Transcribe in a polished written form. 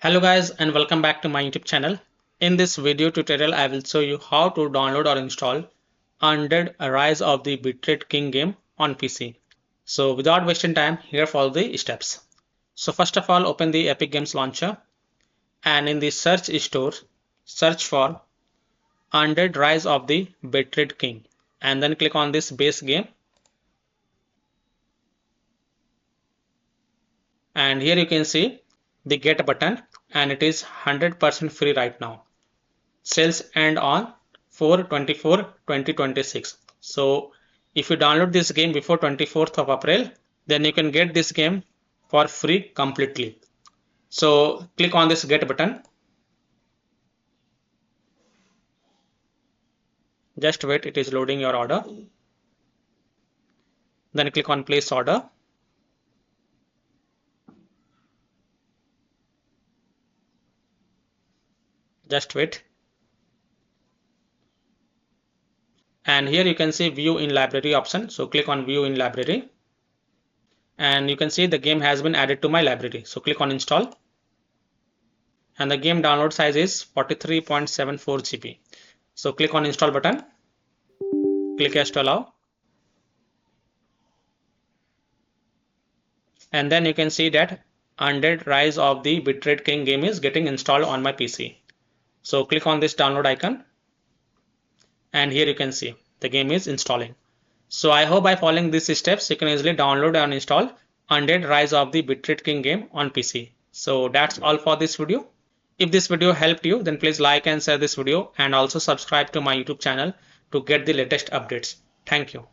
Hello guys and welcome back to my YouTube channel. In this video tutorial I will show you how to download or install Undead Rise of the Bitrate King game on PC. So without wasting time, here follow the steps. So first of all, open the Epic Games launcher and in the search store search for Undead Rise of the Bitrate King and then click on this base game, and here you can see the get button and it is 100% free right now. Sales end on 4/24/2026. So if you download this game before 24th of April, then you can get this game for free completely. So click on this get button. Just wait, it is loading your order. Then click on place order. Just wait. And here you can see view in library option. So click on view in library. And you can see the game has been added to my library. So click on install. And the game download size is 43.74 GB. So click on install button. Click yes to allow. And then you can see that Undead Rise of the Bitrate King game is getting installed on my PC. So click on this download icon and here you can see the game is installing. So I hope by following these steps you can easily download and install Undead Rise of the Bitrate King game on PC. So that's all for this video. If this video helped you, then please like and share this video and also subscribe to my YouTube channel to get the latest updates. Thank you.